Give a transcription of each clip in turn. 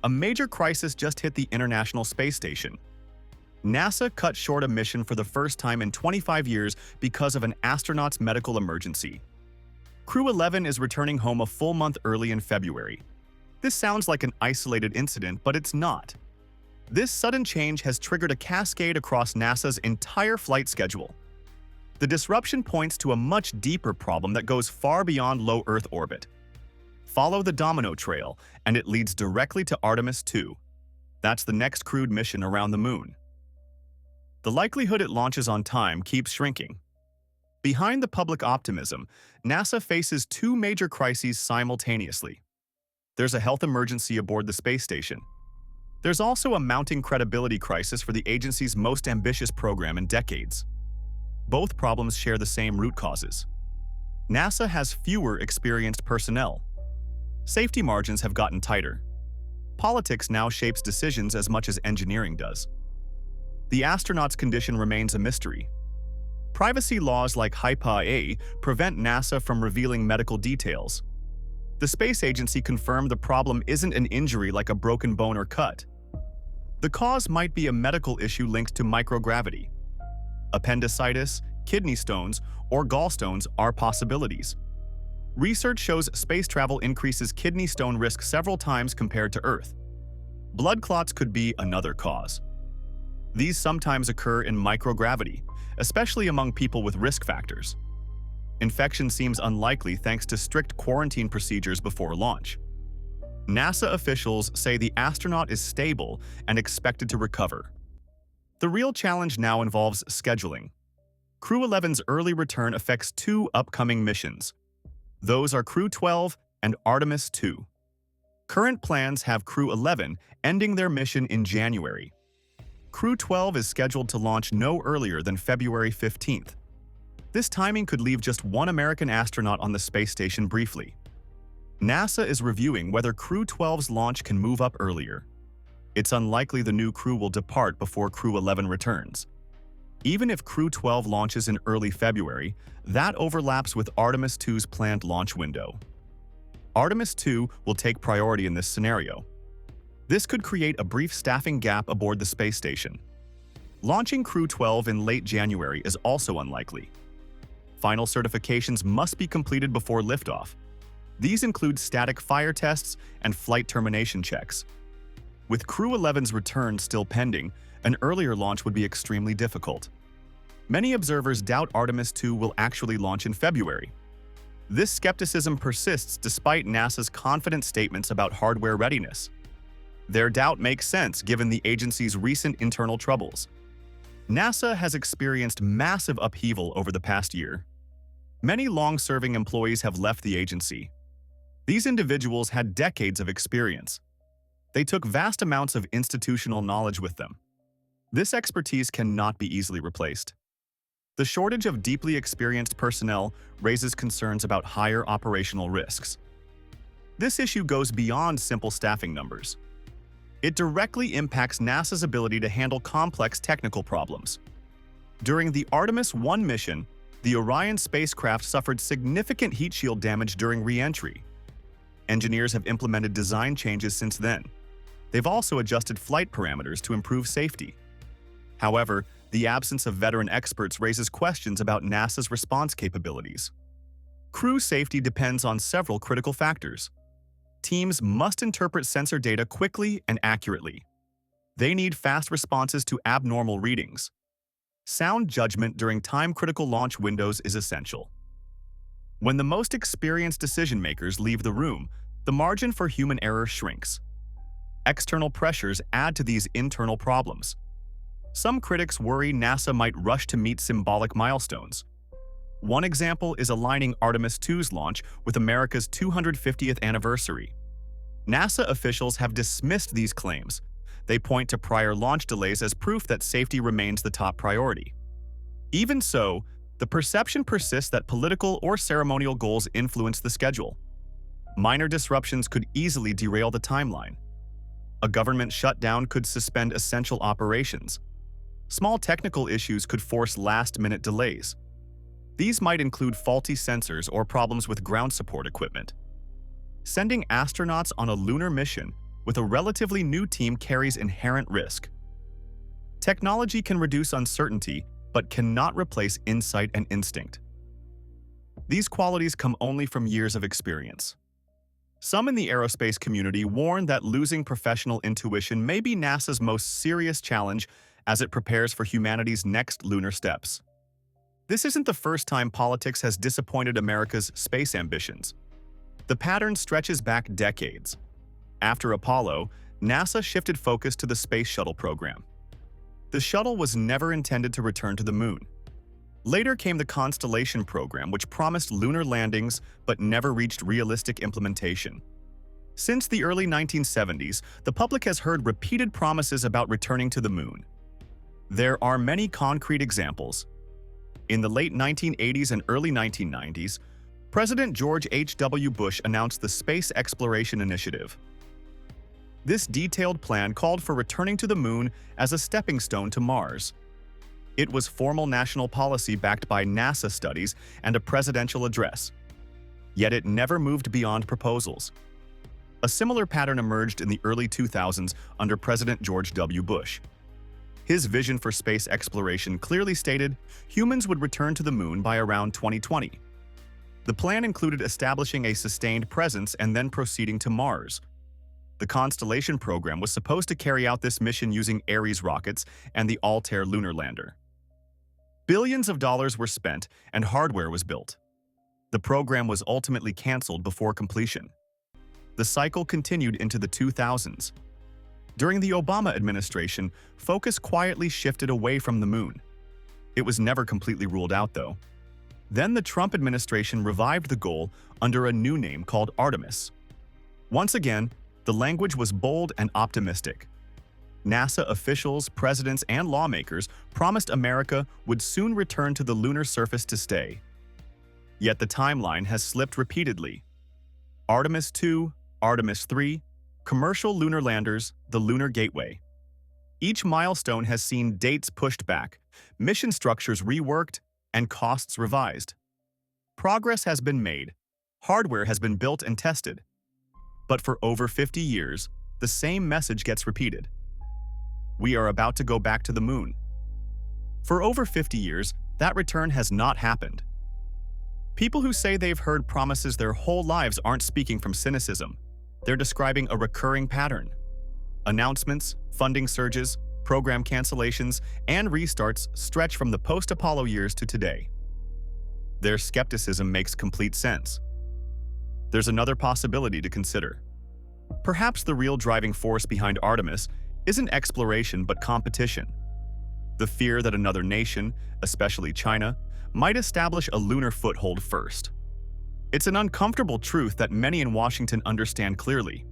A major crisis just hit the International Space Station. NASA cut short a mission for the first time in 25 years because of an astronaut's medical emergency. Crew 11 is returning home a full month early in February. This sounds like an isolated incident, but it's not. This sudden change has triggered a cascade across NASA's entire flight schedule. The disruption points to a much deeper problem that goes far beyond low Earth orbit. Follow the domino trail, and it leads directly to Artemis 2. That's the next crewed mission around the moon. The likelihood it launches on time keeps shrinking. Behind the public optimism, NASA faces two major crises simultaneously. There's a health emergency aboard the space station. There's also a mounting credibility crisis for the agency's most ambitious program in decades. Both problems share the same root causes. NASA has fewer experienced personnel. Safety margins have gotten tighter. Politics now shapes decisions as much as engineering does. The astronaut's condition remains a mystery. Privacy laws like HIPAA prevent NASA from revealing medical details. The space agency confirmed the problem isn't an injury like a broken bone or cut. The cause might be a medical issue linked to microgravity. Appendicitis, kidney stones, or gallstones are possibilities. Research shows space travel increases kidney stone risk several times compared to Earth. Blood clots could be another cause. These sometimes occur in microgravity, especially among people with risk factors. Infection seems unlikely thanks to strict quarantine procedures before launch. NASA officials say the astronaut is stable and expected to recover. The real challenge now involves scheduling. Crew 11's early return affects two upcoming missions. Those are Crew 12 and Artemis 2. Current plans have Crew 11 ending their mission in January. Crew 12 is scheduled to launch no earlier than February 15th. This timing could leave just one American astronaut on the space station briefly. NASA is reviewing whether Crew 12's launch can move up earlier. It's unlikely the new crew will depart before Crew 11 returns. Even if Crew 12 launches in early February, that overlaps with Artemis 2's planned launch window. Artemis 2 will take priority in this scenario. This could create a brief staffing gap aboard the space station. Launching Crew 12 in late January is also unlikely. Final certifications must be completed before liftoff. These include static fire tests and flight termination checks. With Crew 11's return still pending, an earlier launch would be extremely difficult. Many observers doubt Artemis 2 will actually launch in February. This skepticism persists despite NASA's confident statements about hardware readiness. Their doubt makes sense given the agency's recent internal troubles. NASA has experienced massive upheaval over the past year. Many long-serving employees have left the agency. These individuals had decades of experience. They took vast amounts of institutional knowledge with them. This expertise cannot be easily replaced. The shortage of deeply experienced personnel raises concerns about higher operational risks. This issue goes beyond simple staffing numbers. It directly impacts NASA's ability to handle complex technical problems. During the Artemis 1 mission, the Orion spacecraft suffered significant heat shield damage during re-entry. Engineers have implemented design changes since then. They've also adjusted flight parameters to improve safety. However, the absence of veteran experts raises questions about NASA's response capabilities. Crew safety depends on several critical factors. Teams must interpret sensor data quickly and accurately. They need fast responses to abnormal readings. Sound judgment during time-critical launch windows is essential. When the most experienced decision-makers leave the room, the margin for human error shrinks. External pressures add to these internal problems. Some critics worry NASA might rush to meet symbolic milestones. One example is aligning Artemis 2's launch with America's 250th anniversary. NASA officials have dismissed these claims. They point to prior launch delays as proof that safety remains the top priority. Even so, the perception persists that political or ceremonial goals influence the schedule. Minor disruptions could easily derail the timeline. A government shutdown could suspend essential operations. Small technical issues could force last-minute delays. These might include faulty sensors or problems with ground support equipment. Sending astronauts on a lunar mission with a relatively new team carries inherent risk. Technology can reduce uncertainty, but cannot replace insight and instinct. These qualities come only from years of experience. Some in the aerospace community warn that losing professional intuition may be NASA's most serious challenge as it prepares for humanity's next lunar steps. This isn't the first time politics has disappointed America's space ambitions. The pattern stretches back decades. After Apollo, NASA shifted focus to the Space Shuttle program. The shuttle was never intended to return to the moon. Later came the Constellation program, which promised lunar landings but never reached realistic implementation. Since the early 1970s, the public has heard repeated promises about returning to the moon. There are many concrete examples. In the late 1980s and early 1990s, President George H.W. Bush announced the Space Exploration Initiative. This detailed plan called for returning to the moon as a stepping stone to Mars. It was formal national policy backed by NASA studies and a presidential address. Yet it never moved beyond proposals. A similar pattern emerged in the early 2000s under President George W. Bush. His vision for space exploration clearly stated humans would return to the moon by around 2020. The plan included establishing a sustained presence and then proceeding to Mars. The Constellation program was supposed to carry out this mission using Ares rockets and the Altair lunar lander. Billions of dollars were spent and hardware was built. The program was ultimately canceled before completion. The cycle continued into the 2000s. During the Obama administration, focus quietly shifted away from the moon. It was never completely ruled out, though. Then the Trump administration revived the goal under a new name called Artemis. Once again, the language was bold and optimistic. NASA officials, presidents, and lawmakers promised America would soon return to the lunar surface to stay. Yet the timeline has slipped repeatedly. Artemis II, Artemis III, commercial lunar landers, the Lunar Gateway. Each milestone has seen dates pushed back, mission structures reworked, and costs revised. Progress has been made, hardware has been built and tested. But for over 50 years, the same message gets repeated. We are about to go back to the moon. For over 50 years, that return has not happened. People who say they've heard promises their whole lives aren't speaking from cynicism. They're describing a recurring pattern. Announcements, funding surges, program cancellations, and restarts stretch from the post-Apollo years to today. Their skepticism makes complete sense. There's another possibility to consider. Perhaps the real driving force behind Artemis isn't exploration but competition. The fear that another nation, especially China, might establish a lunar foothold first. It's an uncomfortable truth that many in Washington understand clearly.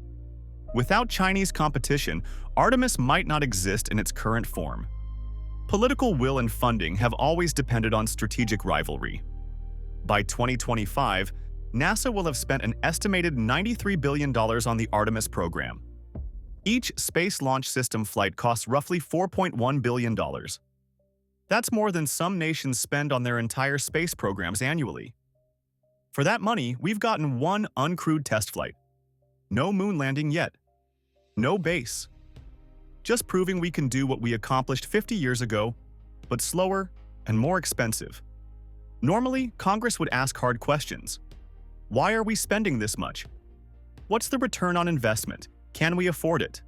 Without Chinese competition, Artemis might not exist in its current form. Political will and funding have always depended on strategic rivalry. By 2025, NASA will have spent an estimated $93 billion on the Artemis program. Each Space Launch System flight costs roughly $4.1 billion. That's more than some nations spend on their entire space programs annually. For that money, we've gotten one uncrewed test flight. No moon landing yet. No base. Just proving we can do what we accomplished 50 years ago, but slower and more expensive. Normally, Congress would ask hard questions. Why are we spending this much? What's the return on investment? Can we afford it?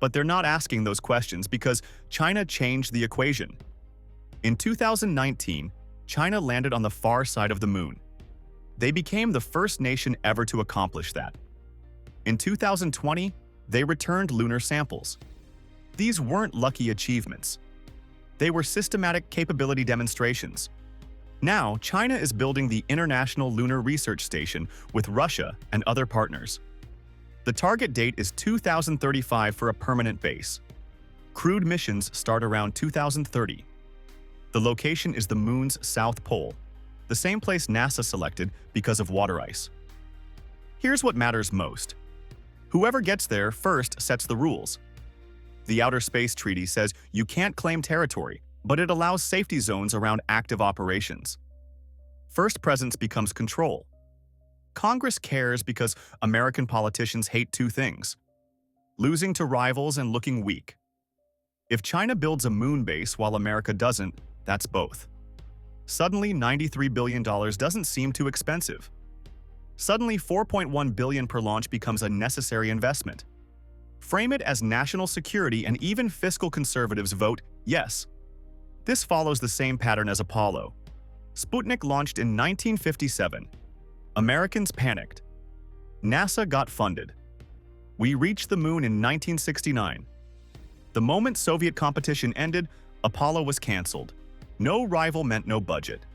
But they're not asking those questions because China changed the equation. In 2019, China landed on the far side of the moon. They became the first nation ever to accomplish that. In 2020, they returned lunar samples. These weren't lucky achievements. They were systematic capability demonstrations. Now, China is building the International Lunar Research Station with Russia and other partners. The target date is 2035 for a permanent base. Crewed missions start around 2030. The location is the Moon's South Pole, the same place NASA selected because of water ice. Here's what matters most. Whoever gets there first sets the rules. The Outer Space Treaty says you can't claim territory, but it allows safety zones around active operations. First presence becomes control. Congress cares because American politicians hate two things: losing to rivals and looking weak. If China builds a moon base while America doesn't, that's both. Suddenly, $93 billion doesn't seem too expensive. Suddenly, $4.1 billion per launch becomes a necessary investment. Frame it as national security and even fiscal conservatives vote yes. This follows the same pattern as Apollo. Sputnik launched in 1957. Americans panicked. NASA got funded. We reached the moon in 1969. The moment Soviet competition ended, Apollo was cancelled. No rival meant no budget.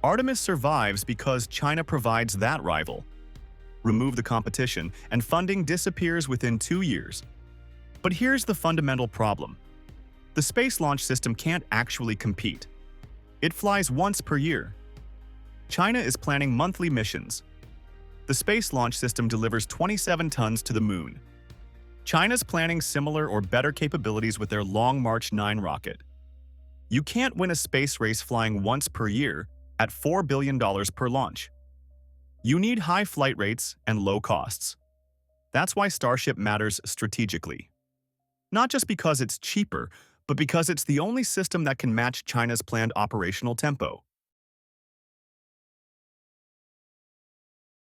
Artemis survives because China provides that rival. Remove the competition, and funding disappears within 2 years. But here's the fundamental problem. The Space Launch System can't actually compete. It flies once per year. China is planning monthly missions. The Space Launch System delivers 27 tons to the moon. China's planning similar or better capabilities with their Long March 9 rocket. You can't win a space race flying once per year at $4 billion per launch. You need high flight rates and low costs. That's why Starship matters strategically. Not just because it's cheaper, but because it's the only system that can match China's planned operational tempo.